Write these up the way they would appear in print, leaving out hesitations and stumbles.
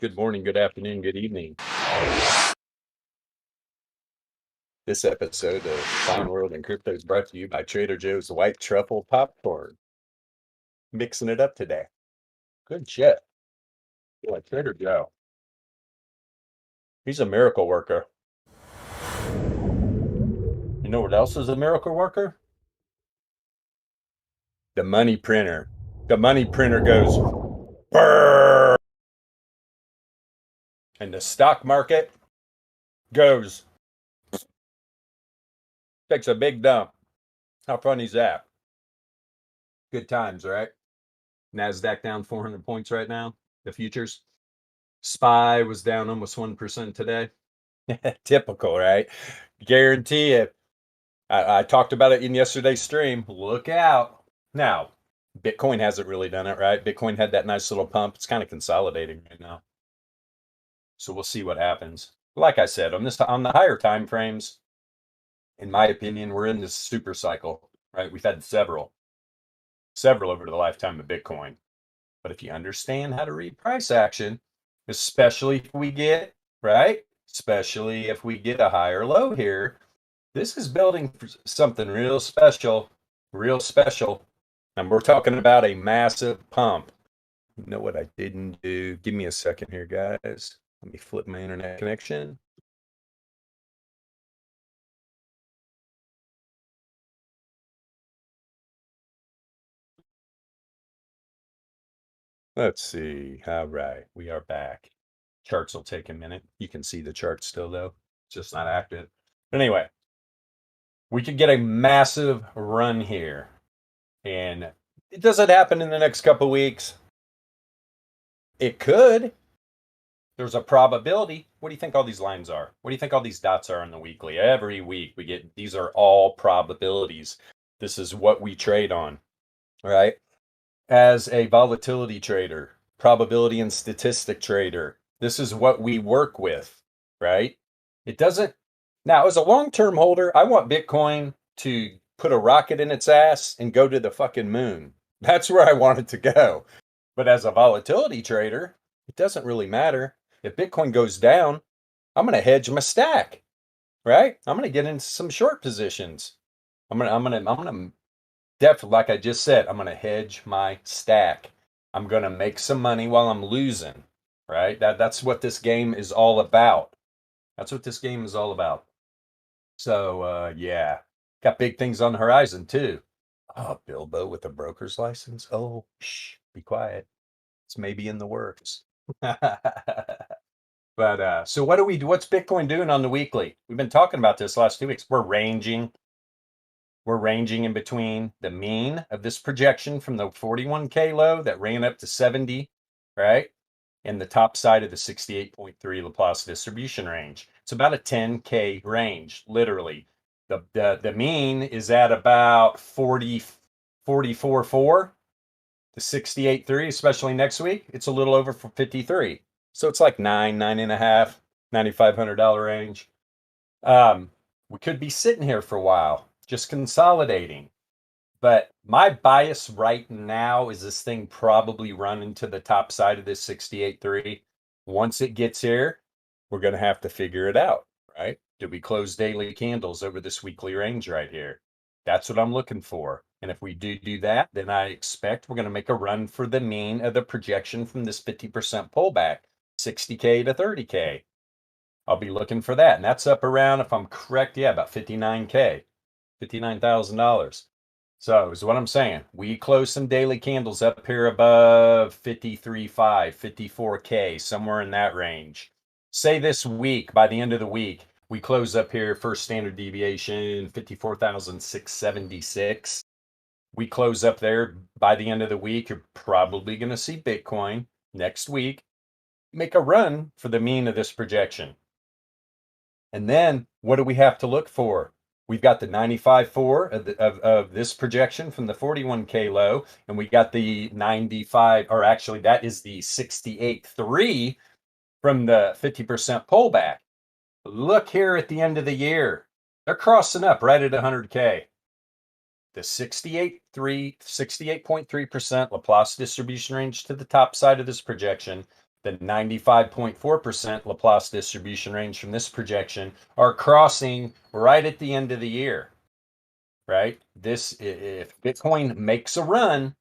Good morning, good afternoon, good evening. This episode of Fine World and Crypto is brought to you by Trader Joe's White Truffle Popcorn. Mixing it up today. Good shit. Like Trader Joe. He's a miracle worker. You know what else is a miracle worker? The money printer. The money printer goes BRRRR. And the stock market goes, takes a big dump. How funny is that? Good times, right? NASDAQ down 400 points right now. The futures. SPY was down almost 1% today. Typical, right? Guarantee it. I talked about it in yesterday's stream. Look out. Now, Bitcoin hasn't really done it, right? Bitcoin had that nice little pump. It's kind of consolidating right now. So we'll see what happens. Like I said, on the higher time frames, in my opinion, we're in this super cycle, right? We've had several over the lifetime of Bitcoin. But if you understand how to read price action, especially if we get, right? Especially if we get a higher low here, this is building something real special, and we're talking about a massive pump. You know what I didn't do? Give me a second here, guys. Let me flip my internet connection. Let's see. All right, we are back. Charts will take a minute. You can see the chart still, though. It's just not active. But anyway, we could get a massive run here. And does it happen in the next couple weeks? It could. There's a probability. What do you think all these lines are? What do you think all these dots are on the weekly? Every week we get, these are all probabilities. This is what we trade on, right? As a volatility trader, probability and statistic trader, this is what we work with, right? It doesn't, now as a long-term holder, I want Bitcoin to put a rocket in its ass and go to the fucking moon. That's where I want it to go. But as a volatility trader, it doesn't really matter. If Bitcoin goes down, I'm going to hedge my stack, right? I'm going to get into some short positions. I'm going to definitely, like I just said, I'm going to hedge my stack. I'm going to make some money while I'm losing, right? That's what this game is all about. That's what this game is all about. So, yeah, got big things on the horizon too. Oh, Bilbo with a broker's license. Oh, shh, be quiet. It's maybe in the works. But so what do we do? What's Bitcoin doing on the weekly? We've been talking about this last 2 weeks. We're ranging in between the mean of this projection from the 41K low that ran up to 70, right? And the top side of the 68.3 Laplace distribution range. It's about a 10K range, literally. The mean is at about 44.4. The 68.3, especially next week, it's a little over 53. So it's like $9.5, $9,500 range. We could be sitting here for a while, just consolidating. But my bias right now is this thing probably running to the top side of this 68.3. Once it gets here, we're going to have to figure it out, right? Did we close daily candles over this weekly range right here? That's what I'm looking for. And if we do that, then I expect we're going to make a run for the mean of the projection from this 50% pullback, 60K to 30K. I'll be looking for that. And that's up around, if I'm correct, yeah, about 59K, $59,000. So is what I'm saying. We close some daily candles up here above 53.5, 54K, somewhere in that range. Say this week, by the end of the week, we close up here, first standard deviation, 54,676. We close up there by the end of the week. You're probably going to see Bitcoin next week make a run for the mean of this projection. And then what do we have to look for? We've got the 95.4 of this projection from the 41K low, and we got the 95, or actually that is the 68.3 from the 50% pullback. Look here at the end of the year. They're crossing up right at 100K. The 68.3% Laplace distribution range to the top side of this projection, The 95.4% Laplace distribution range from this projection are crossing right at the end of the year, right? This, if Bitcoin makes a run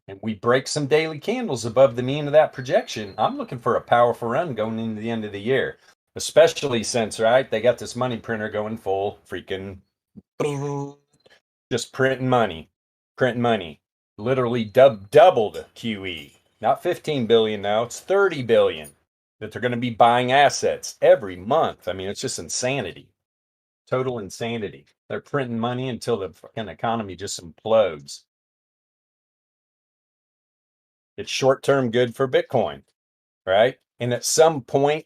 and we break some daily candles above the mean of that projection, I'm looking for a powerful run going into the end of the year, especially since, right, they got this money printer going full freaking just printing money, literally doubled QE. Not 15 billion now, it's 30 billion that they're going to be buying assets every month. I mean, it's just insanity. Total insanity. They're printing money until the fucking economy just implodes. It's short-term good for Bitcoin, right? And at some point,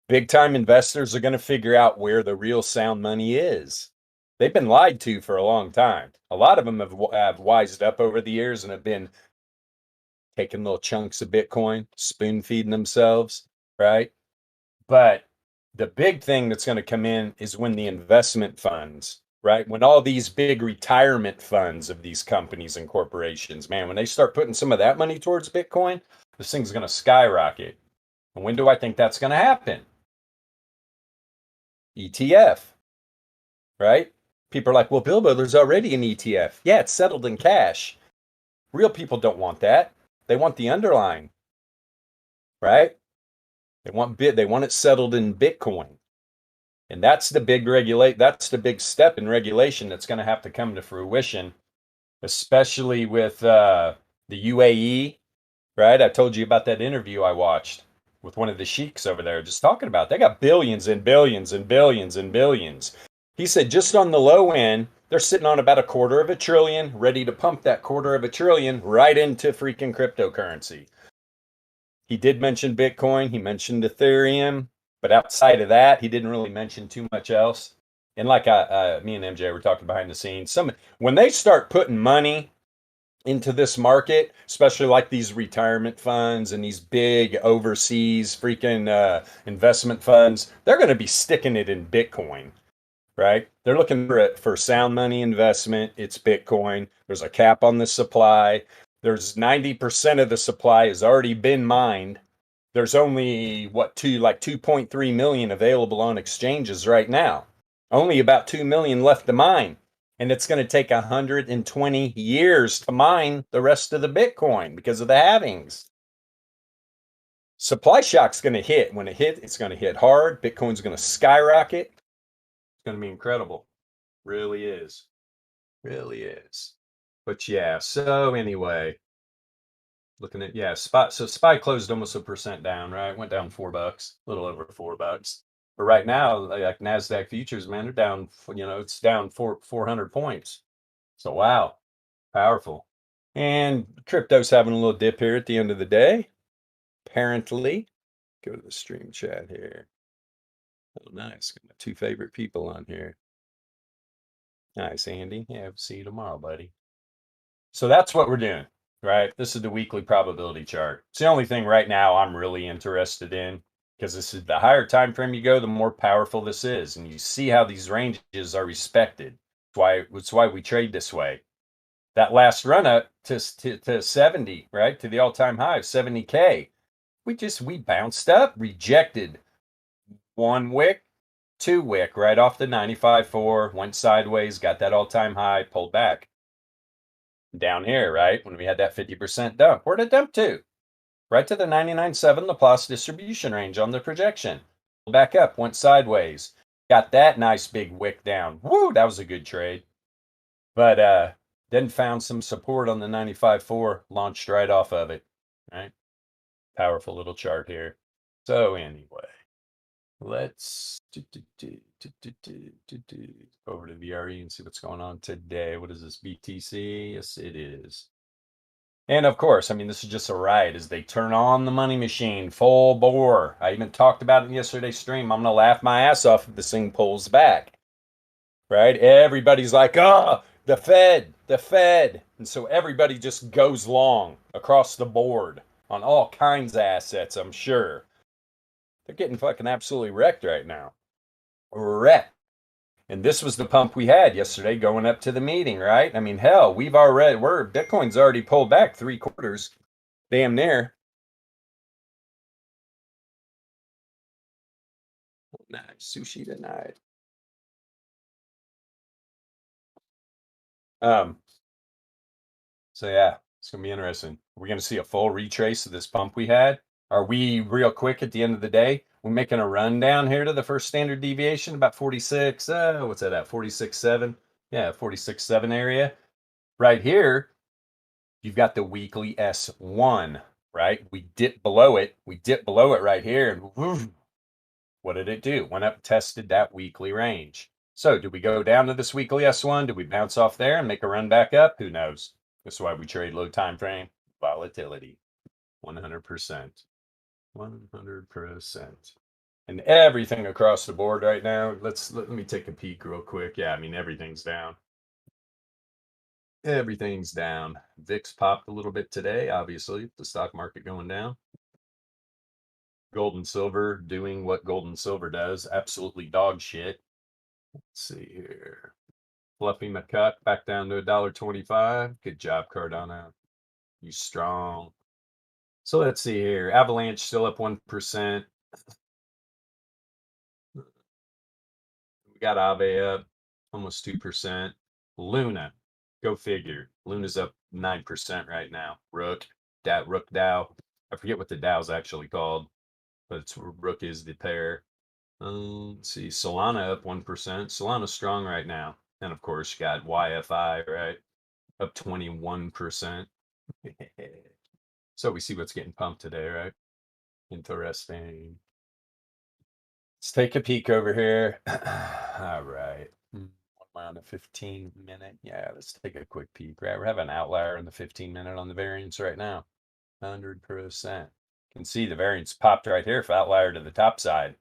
big-time investors are going to figure out where the real sound money is. They've been lied to for a long time. A lot of them have wised up over the years and have been taking little chunks of Bitcoin, spoon feeding themselves, right? But the big thing that's going to come in is when the investment funds, right? When all these big retirement funds of these companies and corporations, man, when they start putting some of that money towards Bitcoin, this thing's going to skyrocket. And when do I think that's going to happen? ETF, right? People are like, well, Bilbo, there's already an ETF. Yeah, it's settled in cash. Real people don't want that. They want the underlying, right? They want it settled in Bitcoin. And that's the big step in regulation that's going to have to come to fruition, especially with the UAE, right? I told you about that interview I watched with one of the sheiks over there, just talking about they got billions and billions and billions and billions. He said just on the low end, they're sitting on about $250 billion, ready to pump that $250 billion right into freaking cryptocurrency. He did mention Bitcoin. He mentioned Ethereum, but outside of that, he didn't really mention too much else. And like me and MJ were talking behind the scenes, when they start putting money into this market, especially like these retirement funds and these big overseas freaking investment funds, they're going to be sticking it in Bitcoin, right? They're looking for sound money investment. It's Bitcoin. There's a cap on the supply. There's 90% of the supply has already been mined. There's only like 2.3 million available on exchanges right now. Only about 2 million left to mine. And it's going to take 120 years to mine the rest of the Bitcoin because of the halvings. Supply shock's going to hit. When it hits, it's going to hit hard. Bitcoin's going to skyrocket. It's going to be incredible. Really is. Really is. But yeah, so anyway, looking at, yeah, SPY closed almost 1% down, right? Went down $4, a little over $4. But right now, like NASDAQ futures, man, they're down, it's down 400 points. So wow, powerful. And crypto's having a little dip here at the end of the day. Apparently, go to the stream chat here. Oh, nice. Got my two favorite people on here. Nice, Andy. Yeah, see you tomorrow, buddy. So that's what we're doing, right? This is the weekly probability chart. It's the only thing right now I'm really interested in because this is the higher time frame you go, the more powerful this is. And you see how these ranges are respected. That's why we trade this way. That last run up to 70, right? To the all-time high of 70K. We bounced up, rejected one wick, two wick right off the 95.4, went sideways, got that all-time high, pulled back. Down here, right? When we had that 50% dump. Where'd it dump to? Right to the 99.7 Laplace distribution range on the projection. Back up, went sideways. Got that nice big wick down. Woo, that was a good trade. But then found some support on the 95.4, launched right off of it. Right? Powerful little chart here. So anyway, let's over to BRRRR and see what's going on today. What is this, BTC? Yes, it is. And of course, I mean, this is just a ride as they turn on the money machine full bore. I even talked about it in yesterday's stream. I'm going to laugh my ass off if this thing pulls back. Right? Everybody's like, oh, the Fed. And so everybody just goes long across the board on all kinds of assets, I'm sure. They're getting fucking absolutely wrecked right now. Wrecked. And this was the pump we had yesterday going up to the meeting, right? I mean, hell, Bitcoin's already pulled back 3/4, damn near. Nice. Sushi tonight. So yeah, it's gonna be interesting. We're gonna see a full retrace of this pump we had. Are we real quick at the end of the day? We're making a run down here to the first standard deviation, about 46. What's that at? 46.7. Yeah, 46.7 area. Right here, you've got the weekly S1, right? We dip below it. We dip below it right here, and woof, what did it do? Went up, tested that weekly range. So, do we go down to this weekly S1? Do we bounce off there and make a run back up? Who knows? That's why we trade low time frame volatility. 100%. 100%. And everything across the board right now. Let me take a peek real quick. Yeah, I mean everything's down. Everything's down. VIX popped a little bit today, obviously, the stock market going down. Gold and silver doing what gold and silver does, absolutely dog shit. Let's see here. Fluffy McCuck back down to $1.25. Good job, Cardano. You strong. So let's see here. Avalanche still up 1%. We got Aave up almost 2%. Luna, go figure. Luna's up 9% right now. Rook Dow. I forget what the Dow's actually called, but it's Rook is the pair. Let's see, Solana up 1%. Solana's strong right now. And of course, you got YFI, right? Up 21%. So we see what's getting pumped today, right? Interesting. Let's take a peek over here. All right. On a 15-minute. Yeah, let's take a quick peek. Right, we're having an outlier in the 15-minute on the variance right now. 100%. You can see the variance popped right here for outlier to the top side.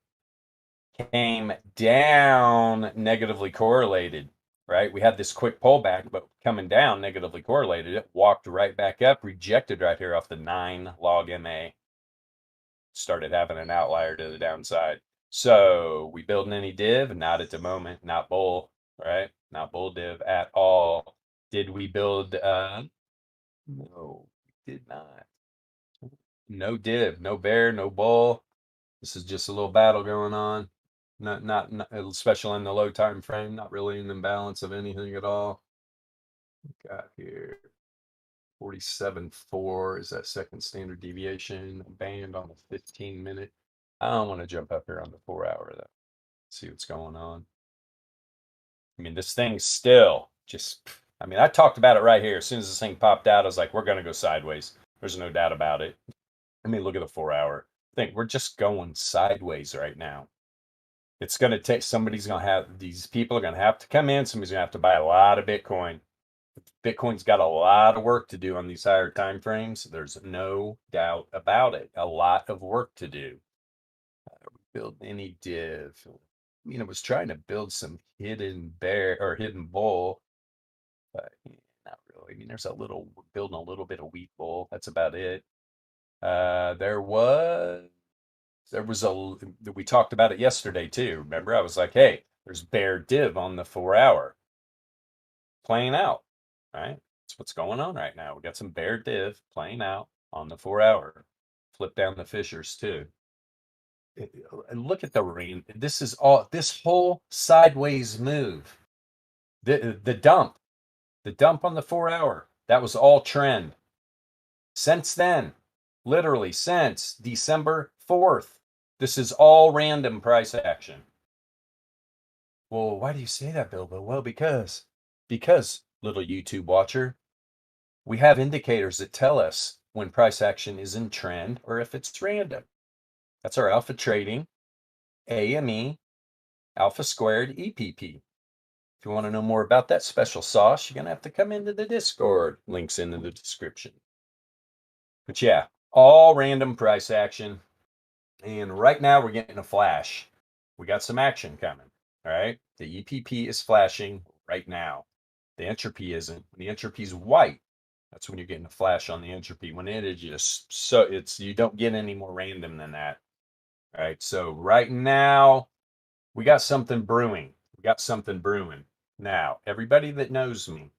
Came down negatively correlated, right? We had this quick pullback, but coming down negatively correlated. It walked right back up, rejected right here off the 9 log MA. Started having an outlier to the downside. So we building any div? Not at the moment. Not bull, right? Not bull div at all. Did we build? No, we did not. No div, no bear, no bull. This is just a little battle going on. Not especially in the low time frame. Not really an imbalance of anything at all. Got here 47.4 is that second standard deviation. Band on the 15-minute. I don't want to jump up here on the 4-hour though. See what's going on. I mean, this thing's still just, I mean, I talked about it right here. As soon as this thing popped out, I was like, we're going to go sideways. There's no doubt about it. I mean, look at the 4-hour thing. We're just going sideways right now. It's going to take, somebody's going to have, these people are going to have to come in. Somebody's going to have to buy a lot of Bitcoin. Bitcoin's got a lot of work to do on these higher time frames. There's no doubt about it. A lot of work to do. Build any div. I mean, I was trying to build some hidden bear or hidden bull, but not really. I mean, there's a little building a little bit of wheat bull. That's about it. There was we talked about it yesterday too. Remember, I was like, hey, there's bear div on the 4-hour playing out. Right, that's what's going on right now. We got some bear div playing out on the 4-hour. Flip down the Fishers too. And look at the rain. This is all this whole sideways move. The dump on the 4-hour. That was all trend. Since then, literally since December 4th, this is all random price action. Well, why do you say that, Bilbo? Well, because little YouTube watcher, we have indicators that tell us when price action is in trend or if it's random. That's our alpha trading, AME, alpha squared, EPP. If you want to know more about that special sauce, you're going to have to come into the Discord. Links in the description. But yeah, all random price action. And right now we're getting a flash. We got some action coming. All right. The EPP is flashing right now. The entropy isn't. When the entropy is white, that's when you're getting a flash on the entropy. When it is just so it's you don't get any more random than that. All right. So right now we got something brewing. We got something brewing. Now, everybody that knows me,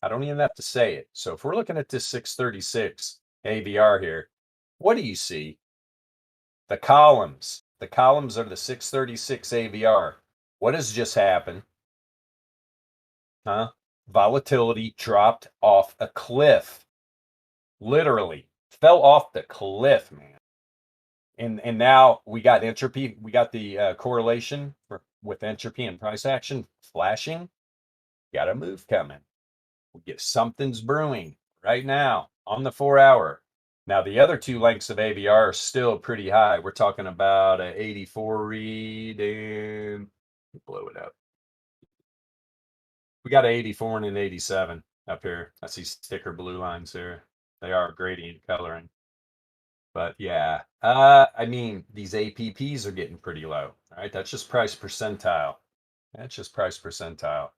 I don't even have to say it. So if we're looking at this 636 AVR here, what do you see? The columns. The columns are the 636 AVR. What has just happened? Huh? Volatility dropped off a cliff. Literally fell off the cliff, man. And now we got entropy. We got the correlation with entropy and price action flashing. Got a move coming. We get something's brewing right now on the 4-hour. Now the other two lengths of AVR are still pretty high. We're talking about an 84 read and blow it up. We got an 84 and an 87 up here. I see thicker blue lines there. They are gradient coloring. But yeah, I mean, these APPs are getting pretty low, right? That's just price percentile. That's just price percentile.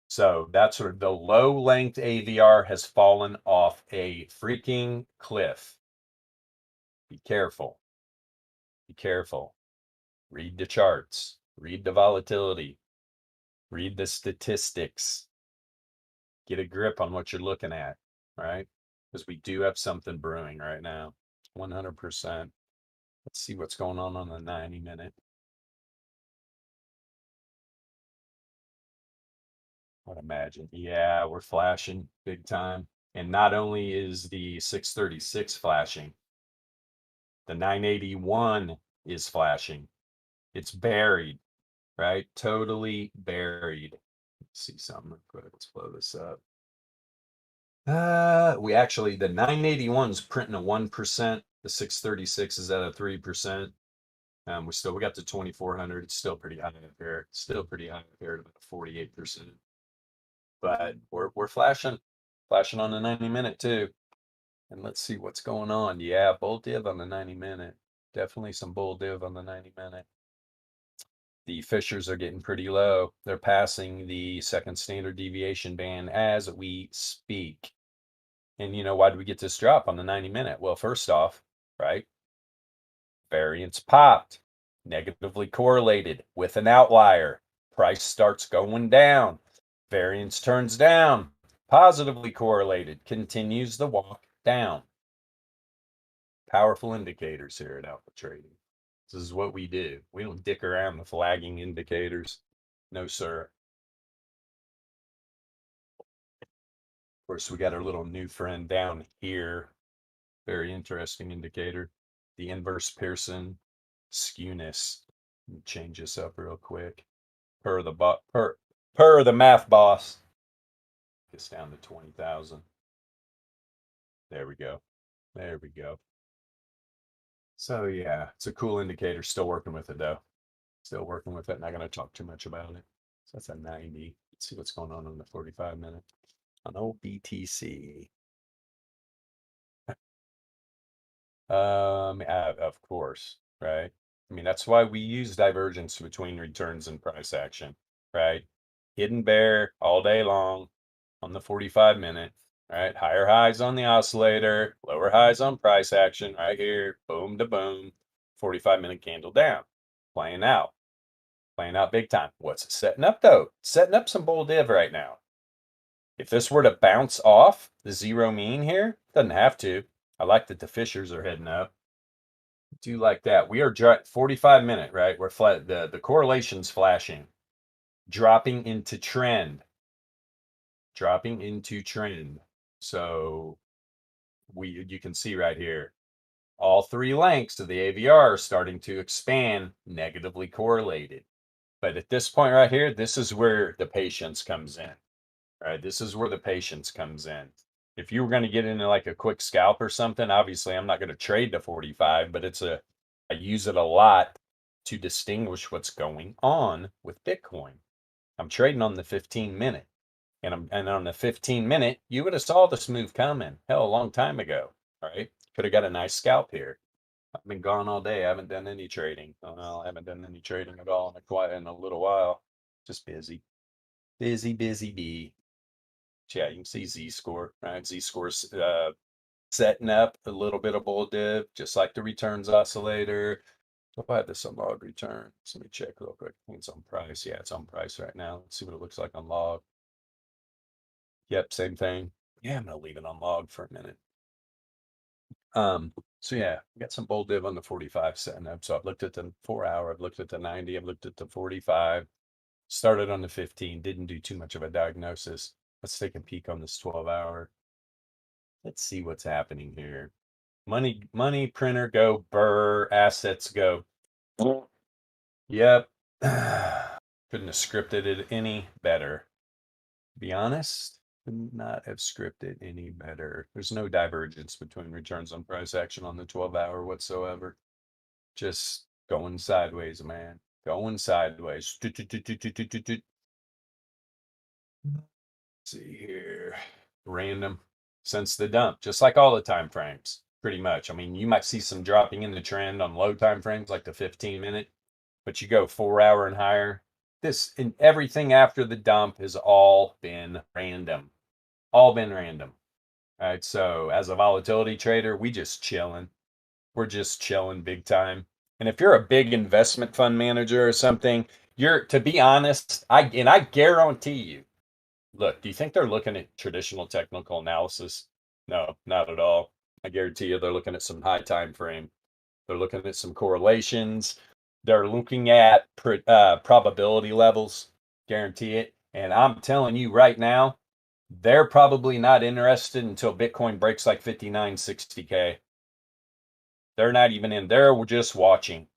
So that's sort of the low length AVR has fallen off a freaking cliff. Be careful. Be careful. Read the charts. Read the volatility. Read the statistics. Get a grip on what you're looking at, right? Because we do have something brewing right now. 100%. Let's see what's going on the 90-minute. I'd imagine. Yeah, we're flashing big time. And not only is the 636 flashing, the 981 is flashing. It's buried, right? Totally buried. Let's see something real quick. Let's blow this up. We actually, the 981 is printing a 1%. The 636 is at a 3%. We got the 2400. It's still pretty high up here. It's still pretty high up here at about 48%. But we're flashing on the 90-minute too. And let's see what's going on. Yeah, bull div on the 90-minute. Definitely some bull div on the 90-minute. The Fishers are getting pretty low. They're passing the second standard deviation band as we speak. And you know, why did we get this drop on the 90-minute? Well, first off, right? Variance popped, negatively correlated with an outlier. Price starts going down. Variance turns down, positively correlated, continues the walk down. Powerful indicators here at Alpha Trading. This is what we do. We don't dick around with lagging indicators. No, sir. Of course, we got our little new friend down here. Very interesting indicator. The inverse Pearson skewness. Let me change this up real quick. Per the math boss. Gets down to 20,000. There we go. There we go. So yeah, it's a cool indicator. Still working with it though. Still working with it. Not going to talk too much about it. So that's a 90. Let's see what's going on the 45-minute. On old BTC. Of course, right? I mean, that's why we use divergence between returns and price action, right? Hidden bear all day long on the 45-minute, right? Higher highs on the oscillator, lower highs on price action right here, boom to boom, 45-minute candle down, playing out big time. What's it setting up though? Setting up some bull div right now. If this were to bounce off the zero mean here, doesn't have to. I like that the Fishers are heading up. Do like that. We are 45-minute, right? We're flat. The correlation's flashing, dropping into trend. So you can see right here, all three lengths of the AVR are starting to expand, negatively correlated. But at this point right here, this is where the patience comes in, right? This is where the patience comes in. If you were going to get into like a quick scalp or something, obviously I'm not going to trade to 45, but I use it a lot to distinguish what's going on with Bitcoin. I'm trading on the 15-minute. And on the 15-minute, you would have saw this move coming hell a long time ago. All right. Could have got a nice scalp here. I've been gone all day. I haven't done any trading. Well, I haven't done any trading at all in a little while. Just busy. Busy bee. Yeah, you can see Z-score, right? Z-score's setting up a little bit of bull div, just like the returns oscillator. So if I had this on log return, let me check real quick. I think it's on price. Yeah, it's on price right now. Let's see what it looks like on log. Yep, same thing. Yeah, I'm gonna leave it on log for a minute. So yeah, we got some bull div on the 45 setting up. So I've looked at the 4 hour, I've looked at the 90, I've looked at the 45, started on the 15, didn't do too much of a diagnosis. Let's take a peek on this 12 hour. Let's see what's happening here. Money printer go, BRRRR, assets go. Yep. Couldn't have scripted it any better. To be honest, could not have scripted any better. There's no divergence between returns on price action on the 12-hour whatsoever. Just going sideways, man. Going sideways. Let's see here. Random since the dump, just like all the time frames, pretty much. I mean, you might see some dropping in the trend on low time frames like the 15-minute, but you go 4 hour and higher. This and everything after the dump has all been random. All been random. All right. So as a volatility trader, we just chilling. We're just chilling big time. And if you're a big investment fund manager or something, to be honest, I guarantee you, look, do you think they're looking at traditional technical analysis? No, not at all. I guarantee you they're looking at some high time frame. They're looking at some correlations. They're looking at probability levels, guarantee it. And I'm telling you right now, they're probably not interested until Bitcoin breaks like 59, 60K. They're not even in there. We're just watching.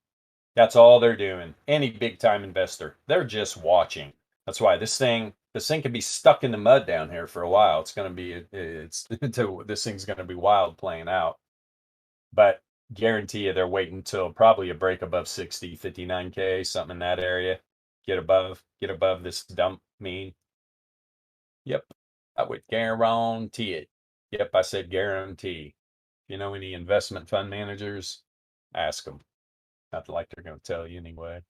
That's all they're doing. Any big time investor, they're just watching. That's why this thing can be stuck in the mud down here for a while. It's going to be, this thing's going to be wild playing out. But guarantee you they're waiting until probably a break above 60, 59K, something in that area. Get above this dump mean. Yep, I would guarantee it. Yep, I said guarantee. If you know any investment fund managers, ask them. Not like they're going to tell you anyway.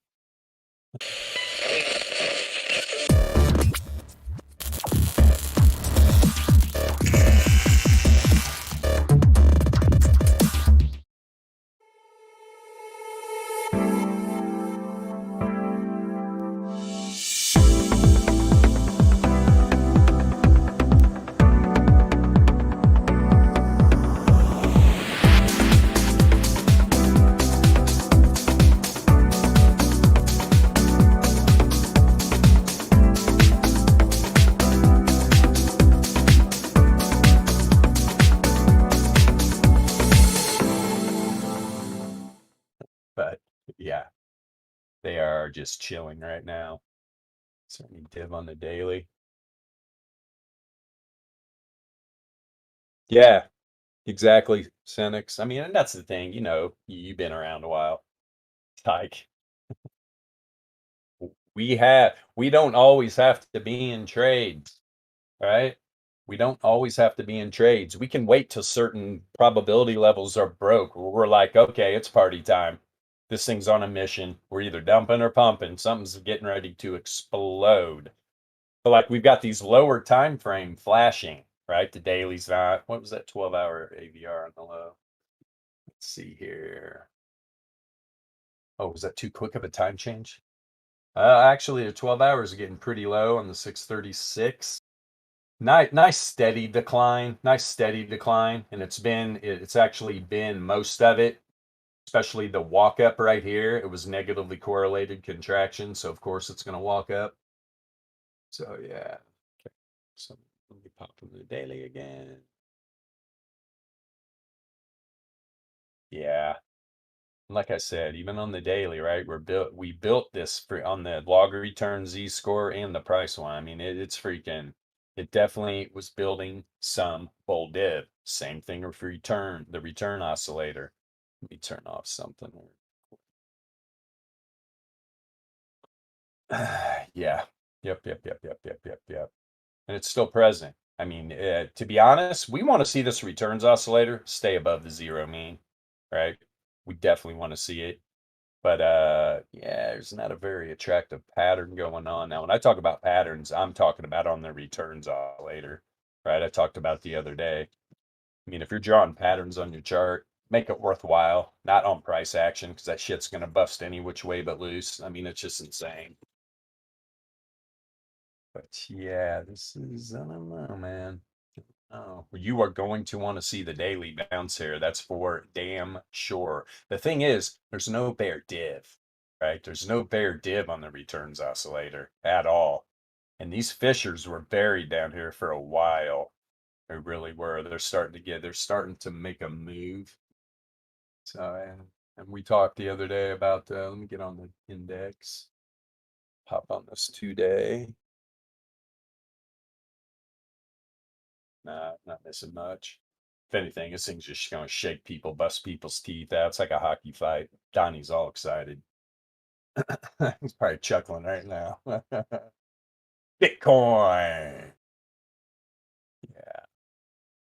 But yeah, they are just chilling right now. Is there any div on the daily? Yeah, exactly, Senex. I mean, and that's the thing, you've been around a while. Like we don't always have to be in trades, right? We don't always have to be in trades. We can wait till certain probability levels are broke where we're like, okay, it's party time. This thing's on a mission. We're either dumping or pumping. Something's getting ready to explode. But like we've got these lower time frame flashing, right? The daily's not. What was that 12-hour AVR on the low? Let's see here. Oh, was that too quick of a time change? Actually, the 12 hours are getting pretty low on the 636. Nice steady decline. Nice steady decline, and it's actually been most of it, especially the walk up right here. It was negatively correlated contraction, so of course it's going to walk up. So yeah. Okay. So let me pop from the daily again. Yeah. Like I said, even on the daily, right? We built this on the log return Z score and the price one. I mean, it definitely was building some bull div. Same thing with the return oscillator. Let me turn off something. Yeah. Yep. And it's still present. I mean, to be honest, we want to see this returns oscillator stay above the zero mean, right? We definitely want to see it. But yeah, there's not a very attractive pattern going on. Now, when I talk about patterns, I'm talking about on the returns oscillator, right? I talked about the other day. I mean, if you're drawing patterns on your chart, make it worthwhile, not on price action, because that shit's going to bust any which way but loose. I mean, it's just insane. But yeah, this is, I don't know, man. Oh, you are going to want to see the daily bounce here. That's for damn sure. The thing is, there's no bear div, right? There's no bear div on the returns oscillator at all. And these fissures were buried down here for a while. They really were. They're starting to make a move. So, and we talked the other day about, let me get on the index, hop on this 2-day. Nah, not missing much. If anything, this thing's just going to shake people, bust people's teeth out. It's like a hockey fight. Donnie's all excited. He's probably chuckling right now. Bitcoin. Yeah.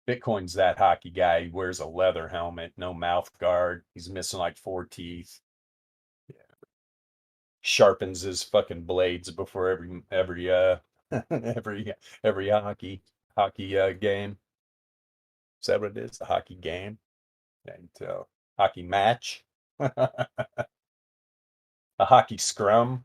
Bitcoin's that hockey guy. He wears a leather helmet, no mouth guard. He's missing like 4 teeth. Yeah. Sharpens his fucking blades before every every hockey game. Is that what it is? A hockey game? Yeah, you can tell. Hockey match. A hockey scrum.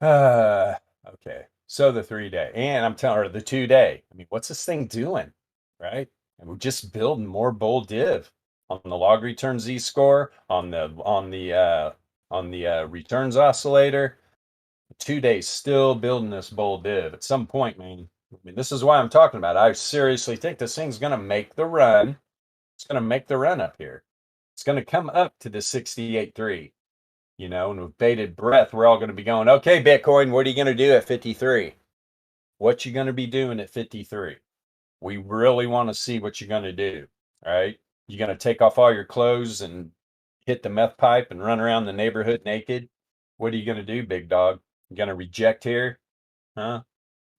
Okay. So the 3-day, and I'm telling her the 2-day. I mean, what's this thing doing? Right? And we're just building more bull div on the log return Z score, on the returns oscillator. The 2-day still building this bull div. At some point, man. I mean, this is why I'm talking about it. I seriously think this thing's gonna make the run. It's gonna make the run up here. It's gonna come up to the 68.3. And with bated breath, we're all going to be going, okay, Bitcoin, what are you going to do at 53? What you going to be doing at 53? We really want to see what you're going to do, right? You going to take off all your clothes and hit the meth pipe and run around the neighborhood naked? What are you going to do, big dog? You going to reject here? Huh?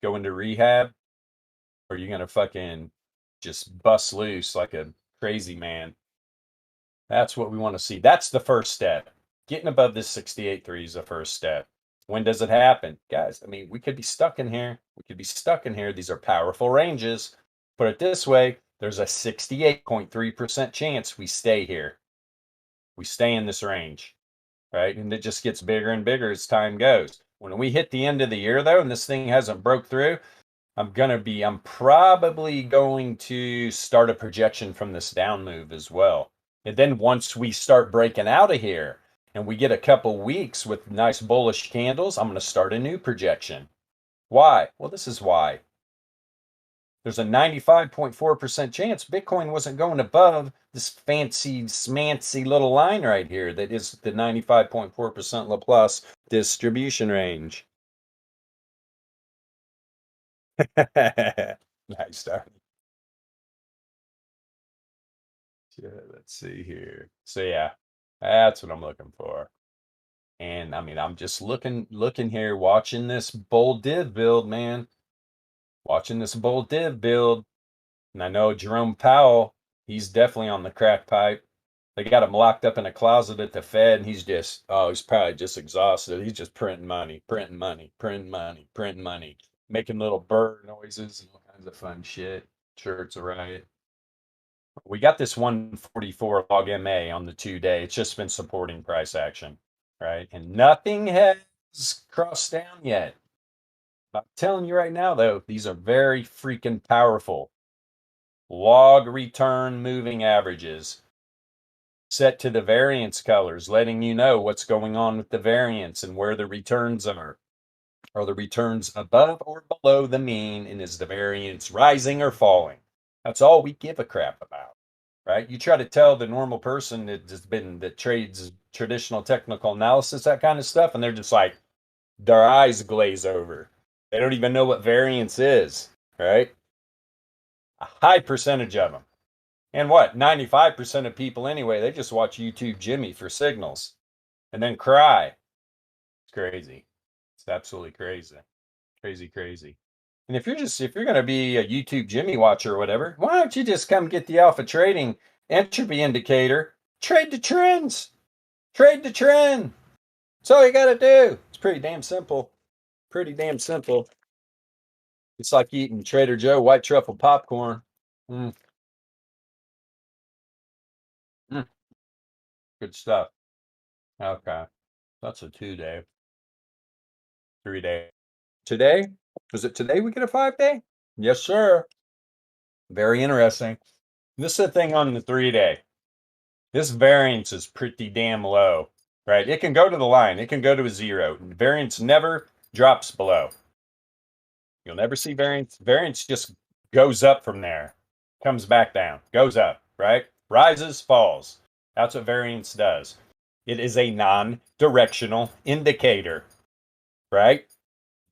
Go into rehab? Or are you going to fucking just bust loose like a crazy man? That's what we want to see. That's the first step. Getting above this 68.3 is the first step. When does it happen? Guys, I mean, we could be stuck in here. We could be stuck in here. These are powerful ranges. Put it this way, there's a 68.3% chance we stay here. We stay in this range, right? And it just gets bigger and bigger as time goes. When we hit the end of the year, though, and this thing hasn't broke through, I'm probably going to start a projection from this down move as well. And then once we start breaking out of here and we get a couple weeks with nice bullish candles, I'm going to start a new projection. Why? Well, this is why. There's a 95.4% chance Bitcoin wasn't going above this fancy, smancy little line right here that is the 95.4% Laplace distribution range. Nice start. Yeah, let's see here. So yeah, that's what I'm looking for. And I mean, I'm just looking here, watching this bull div build, man. Watching this bull div build. And I know Jerome Powell, he's definitely on the crack pipe. They got him locked up in a closet at the Fed, and he's probably just exhausted. He's just printing money, printing money, printing money, printing money, making little bird noises and all kinds of fun shit. Sure, it's a riot. We got this 144 log MA on the 2-day. It's just been supporting price action, right? And nothing has crossed down yet. I'm telling you right now, though, these are very freaking powerful. Log return moving averages set to the variance colors, letting you know what's going on with the variance and where the returns are. Are the returns above or below the mean? And is the variance rising or falling? That's all we give a crap about. Right? You try to tell the normal person that trades traditional technical analysis, that kind of stuff, and they're just like, their eyes glaze over. They don't even know what variance is, right? A high percentage of them. And what? 95% of people anyway, they just watch YouTube Jimmy for signals and then cry. It's crazy. It's absolutely crazy. Crazy, crazy. And if you're going to be a YouTube Jimmy watcher or whatever, why don't you just come get the alpha trading entropy indicator? Trade the trends. Trade the trend. That's all you got to do. It's pretty damn simple. Pretty damn simple. It's like eating Trader Joe white truffle popcorn. Mm, mm, good stuff. Okay. That's a 2-day. 3-day. Today? Was it today we get a 5-day? Yes, sir. Very interesting. This is the thing on the 3-day. This variance is pretty damn low, right? It can go to the line. It can go to a 0. Variance never drops below. You'll never see variance. Variance just goes up from there, comes back down, goes up, right? Rises, falls. That's what variance does. It is a non-directional indicator, right?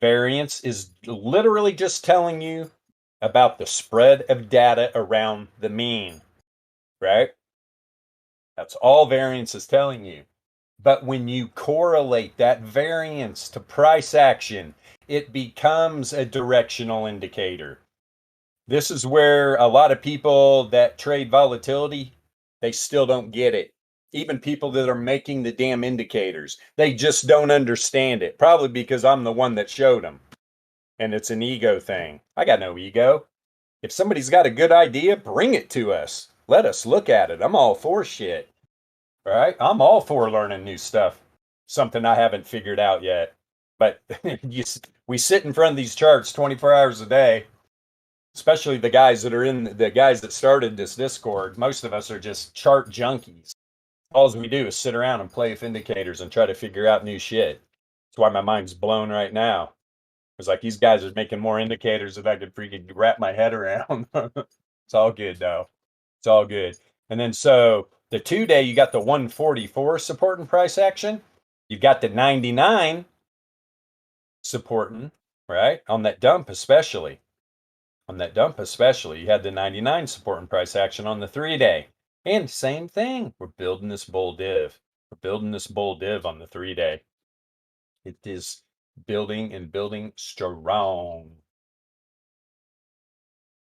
Variance is literally just telling you about the spread of data around the mean, right? That's all variance is telling you. But when you correlate that variance to price action, it becomes a directional indicator. This is where a lot of people that trade volatility, they still don't get it. Even people that are making the damn indicators, they just don't understand it. Probably because I'm the one that showed them. And it's an ego thing. I got no ego. If somebody's got a good idea, bring it to us. Let us look at it. I'm all for shit. Right? I'm all for learning new stuff. Something I haven't figured out yet. But we sit in front of these charts 24 hours a day, especially the guys that started this Discord. Most of us are just chart junkies. All we do is sit around and play with indicators and try to figure out new shit. That's why my mind's blown right now. It's like these guys are making more indicators that I could freaking wrap my head around. It's all good though. It's all good. And then so the 2-day, you got the 144 support and price action. You've got the 99 supporting, right? On that dump, especially. On that dump, especially. You had the 99 support and price action on the 3-day. And same thing. We're building this bull div. We're building this bull div on the 3-day. It is building and building strong.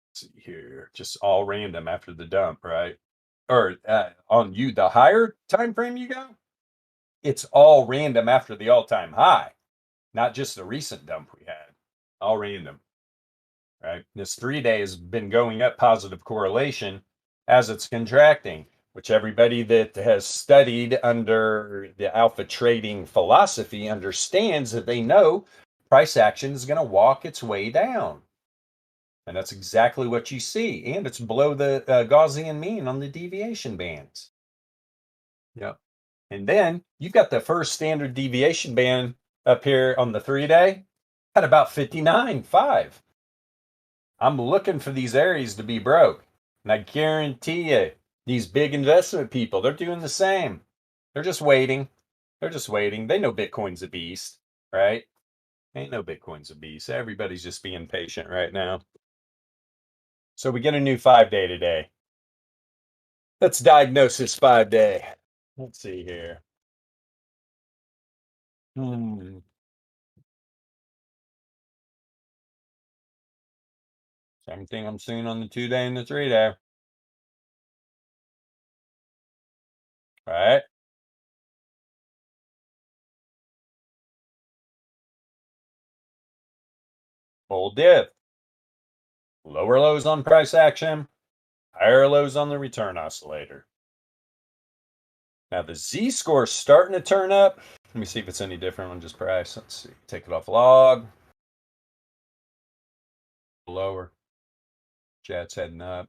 Let's see here. Just all random after the dump, right? Or on you, the higher time frame you go, it's all random after the all-time high, not just the recent dump we had. All random, right? This 3-day has been going up positive correlation as it's contracting, which everybody that has studied under the alpha trading philosophy understands that they know price action is going to walk its way down. And that's exactly what you see. And it's below the Gaussian mean on the deviation bands. Yep. And then you've got the first standard deviation band up here on the 3-day at about 59.5. I'm looking for these areas to be broke. And I guarantee you, these big investment people, they're doing the same. They're just waiting. They're just waiting. They know Bitcoin's a beast, right? Ain't no Bitcoin's a beast. Everybody's just being patient right now. So we get a new 5-day today. Let's diagnose this 5-day. Let's see here. Same thing I'm seeing on the 2-day and the 3-day. All right. Bull dip. Lower lows on price action, higher lows on the return oscillator. Now the Z-score is starting to turn up. Let me see if it's any different on just price. Let's see. Take it off log. Lower. Chat's heading up.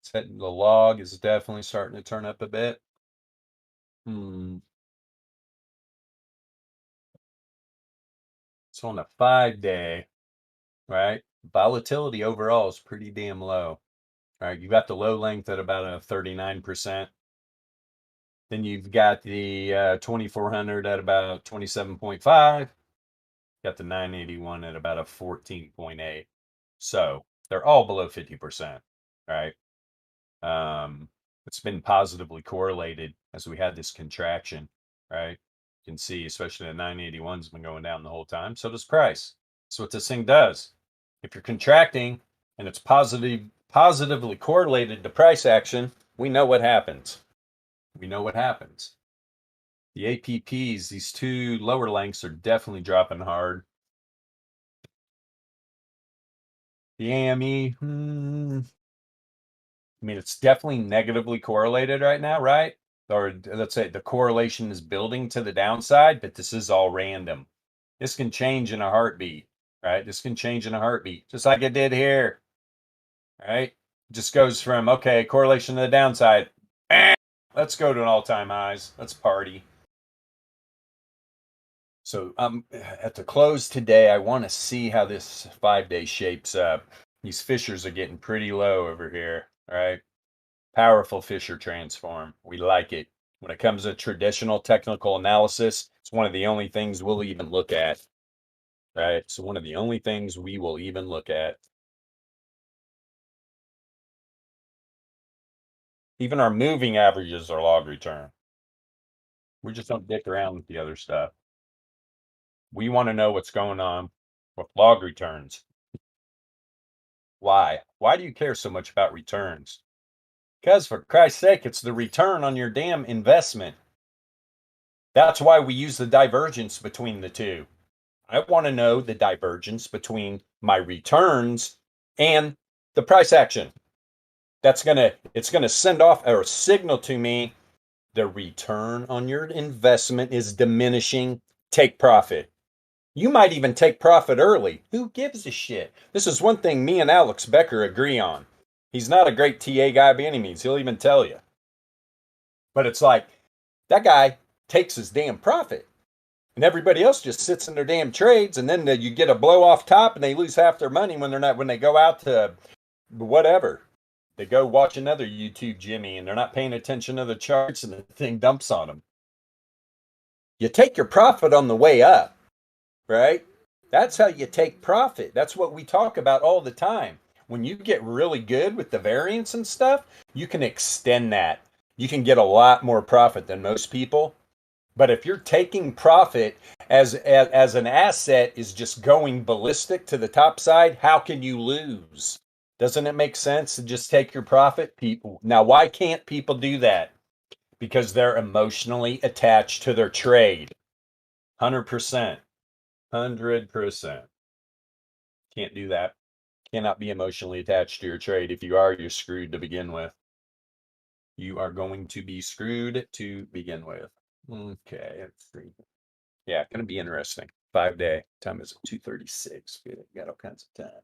It's heading, the log is definitely starting to turn up a bit. So on the 5-day, right? Volatility overall is pretty damn low. All right, you've got the low length at about a 39%. Then you've got the 2400 at about 27.5. Got the 981 at about a 14.8. So they're all below 50%, right? It's been positively correlated as we had this contraction, right? You can see, especially the 981's been going down the whole time. So does price. That's what this thing does. If you're contracting and it's positively correlated to price action, we know what happens. We know what happens. The APPs, these two lower lengths are definitely dropping hard. The AME, I mean, it's definitely negatively correlated right now, right? Or let's say the correlation is building to the downside, but this is all random. This can change in a heartbeat, right? This can change in a heartbeat, just like it did here, right? Just goes from, okay, correlation to the downside. Let's go to an all-time highs. Let's party. So at the close today, I want to see how this 5-day shapes up. These fissures are getting pretty low over here, right? Powerful Fisher transform. We like it. When it comes to traditional technical analysis, it's one of the only things we'll even look at, right? So one of the only things we will even look at. Even our moving averages are log return. We just don't dick around with the other stuff. We want to know what's going on with log returns. Why? Why do you care so much about returns? Because for Christ's sake, it's the return on your damn investment. That's why we use the divergence between the two. I want to know the divergence between my returns and the price action. It's gonna send off or signal to me the return on your investment is diminishing. Take profit. You might even take profit early. Who gives a shit? This is one thing me and Alex Becker agree on. He's not a great TA guy by any means. He'll even tell you. But it's like that guy takes his damn profit. And everybody else just sits in their damn trades, and then you get a blow off top, and they lose half their money when they go out to whatever. They go watch another YouTube Jimmy, and they're not paying attention to the charts, and the thing dumps on them. You take your profit on the way up, right? That's how you take profit. That's what we talk about all the time. When you get really good with the variance and stuff, you can extend that. You can get a lot more profit than most people. But if you're taking profit as an asset is just going ballistic to the top side, how can you lose? Doesn't it make sense to just take your profit? People, now, why can't people do that? Because they're emotionally attached to their trade. 100%. 100%. Can't do that. Cannot be emotionally attached to your trade. If you are, you're screwed to begin with. You are going to be screwed to begin with. Okay, let's see. Yeah, gonna be interesting. 5-day time is 2:36. Good, got all kinds of time.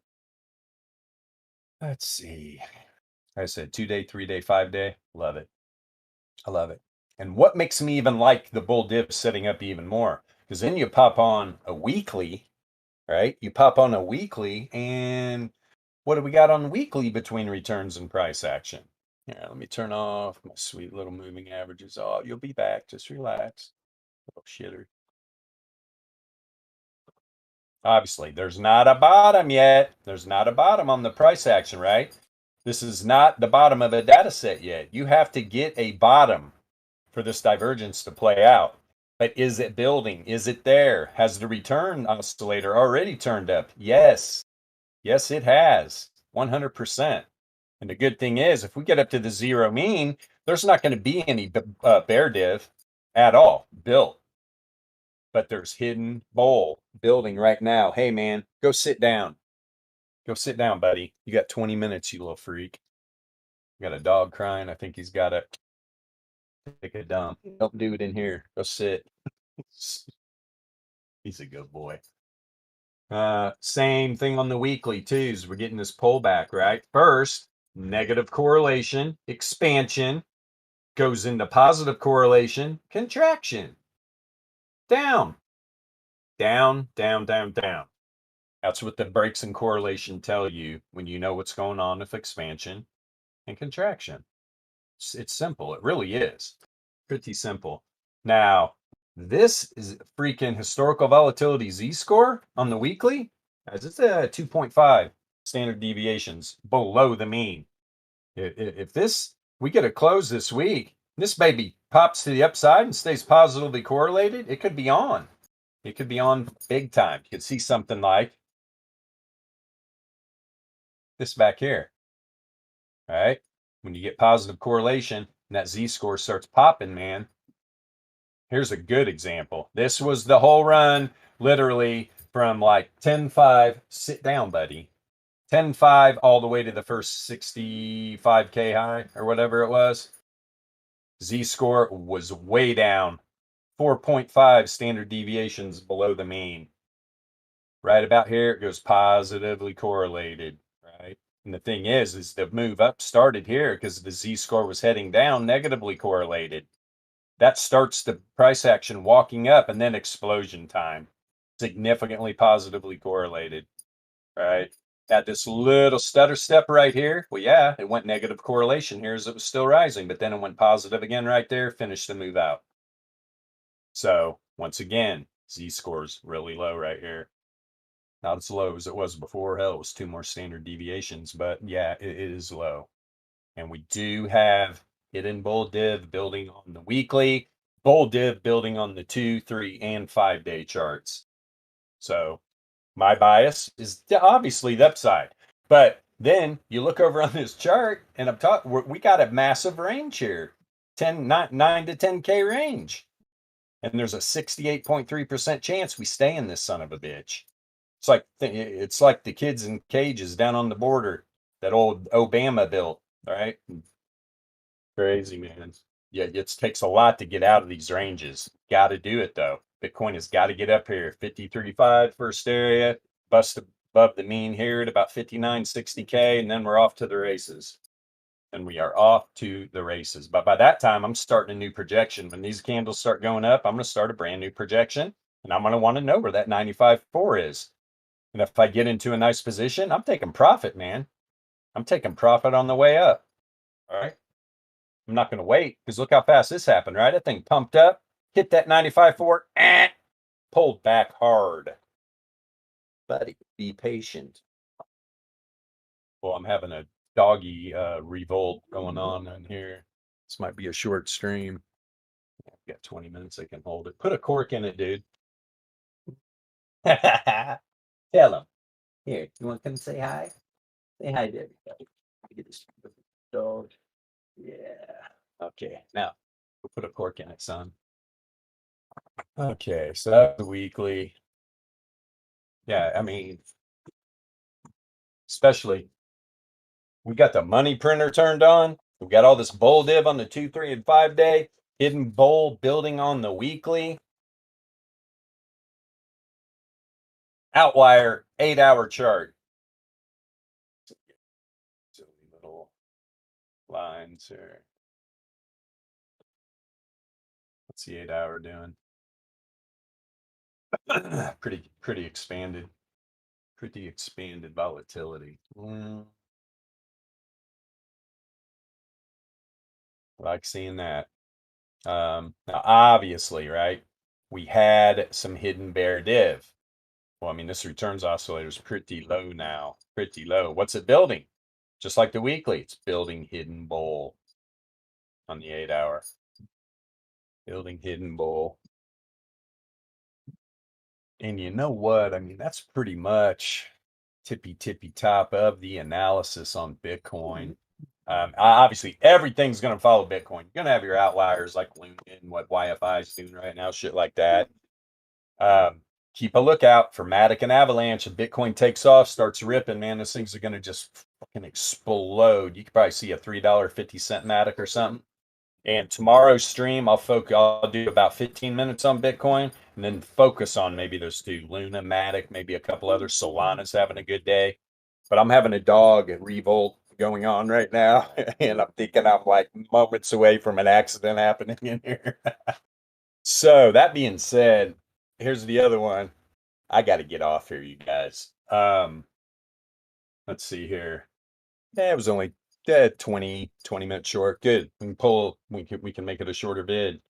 Let's see. I said 2-day, 3-day, 5-day. Love it. I love it. And what makes me even like the bull dip setting up even more? Because then you pop on a weekly, right? You pop on a weekly, and what do we got on weekly between returns and price action? Yeah, let me turn off my sweet little moving averages. Oh, you'll be back. Just relax. Oh, shitter. Obviously, there's not a bottom yet. There's not a bottom on the price action, right? This is not the bottom of a data set yet. You have to get a bottom for this divergence to play out. But is it building? Is it there? Has the return oscillator already turned up? Yes. Yes, it has. 100%. And the good thing is, if we get up to the zero mean, there's not going to be any bear div at all built. But there's hidden bull building right now. Hey, man, go sit down. Go sit down, buddy. You got 20 minutes, you little freak. You got a dog crying. I think he's got to take a dump. Don't do it in here. Go sit. He's a good boy. Same thing on the weekly, too. We're getting this pullback, right? First, negative correlation, expansion, goes into positive correlation, contraction. Down, down, down, down, down. That's what the breaks in correlation tell you when you know what's going on with expansion and contraction. It's simple. It really is. Pretty simple. Now, this is freaking historical volatility Z-score on the weekly. As it's a 2.5 standard deviations below the mean. If this, we get a close this week, this baby pops to the upside and stays positively correlated, it could be on. It could be on big time. You could see something like this back here. All right. When you get positive correlation and that Z-score starts popping, man. Here's a good example. This was the whole run, literally from like 10.5, sit down, buddy. 10.5 all the way to the first 65K high or whatever it was. Z-score was way down, 4.5 standard deviations below the mean. Right about here, it goes positively correlated, right? And the thing is the move up started here because the Z-score was heading down, negatively correlated. That starts the price action walking up and then explosion time, significantly positively correlated, right? At this little stutter step right here, well, yeah, it went negative correlation here as it was still rising, but then it went positive again right there, finished the move out. So once again, Z-score's really low right here. Not as low as it was before. Hell, it was 2 more standard deviations, but yeah, it is low. And we do have hidden bull div building on the weekly, bull div building on the 2, 3, and 5-day charts. So my bias is obviously the upside. But then you look over on this chart, and I'm talking, we got a massive range here, 9 to 10K range. And there's a 68.3% chance we stay in this son of a bitch. It's like the kids in cages down on the border that old Obama built, right? Crazy, man. Yeah, it takes a lot to get out of these ranges. Got to do it though. Bitcoin has got to get up here. 50.35 first area, bust above the mean here at about 59.60K, and then we're off to the races. And we are off to the races. But by that time, I'm starting a new projection. When these candles start going up, I'm going to start a brand new projection, and I'm going to want to know where that 95.4 is. And if I get into a nice position, I'm taking profit, man. I'm taking profit on the way up. All right. I'm not going to wait because look how fast this happened, right? That thing pumped up, hit that 95.4, pulled back hard. Buddy, be patient. Well, I'm having a doggy revolt going on in here. This might be a short stream. I've got 20 minutes I can hold it. Put a cork in it, dude. Tell him. Here, you want to come say hi? Say hi to everybody. Get this dog. Yeah. Okay, now we'll put a cork in it, son. Okay, so that's the weekly. Yeah, I mean, especially we got the money printer turned on. We got all this bull div on the 2, 3, and 5-day. Hidden bull building on the weekly. Outlier 8-hour chart. Silly little lines here. What's the 8-hour doing? pretty expanded. Pretty expanded volatility. Like seeing that. Now, obviously, right, we had some hidden bear div. Well, I mean, this returns oscillator is pretty low now. Pretty low. What's it building? Just like the weekly, it's building hidden bull on the 8-hour. Building hidden bull. And you know what? I mean, that's pretty much tippy top of the analysis on Bitcoin. Obviously, everything's going to follow Bitcoin. You're going to have your outliers like Luna and what YFI is doing right now, shit like that. Keep a lookout for Matic and Avalanche. If Bitcoin takes off, starts ripping, man, those things are going to just fucking explode. You could probably see a $3.50 Matic or something. And tomorrow's stream, I'll do about 15 minutes on Bitcoin and then focus on maybe those two, Luna, Matic, maybe a couple others. Solana's having a good day. But I'm having a dog revolt going on right now. And I'm thinking I'm like moments away from an accident happening in here. So that being said, here's the other one. I got to get off here, you guys. Let's see here. Yeah, it was only 20 minutes short. Good. We can make it a shorter vid.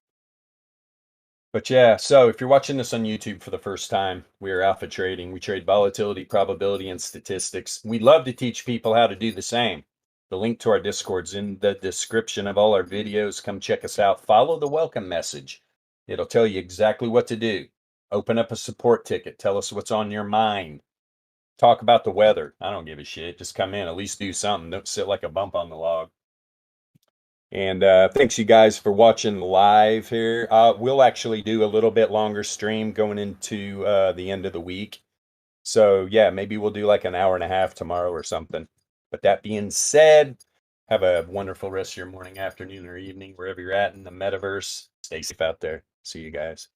But yeah, so if you're watching this on YouTube for the first time, we are Alpha Trading. We trade volatility, probability, and statistics. We love to teach people how to do the same. The link to our Discord's in the description of all our videos. Come check us out. Follow the welcome message. It'll tell you exactly what to do. Open up a support ticket. Tell us what's on your mind. Talk about the weather. I don't give a shit. Just come in. At least do something. Don't sit like a bump on the log. And thanks you guys for watching live here. We'll actually do a little bit longer stream going into the end of the week. So yeah, maybe we'll do like an hour and a half tomorrow or something. But that being said, have a wonderful rest of your morning, afternoon, or evening, wherever you're at in the metaverse. Stay safe out there. See you guys.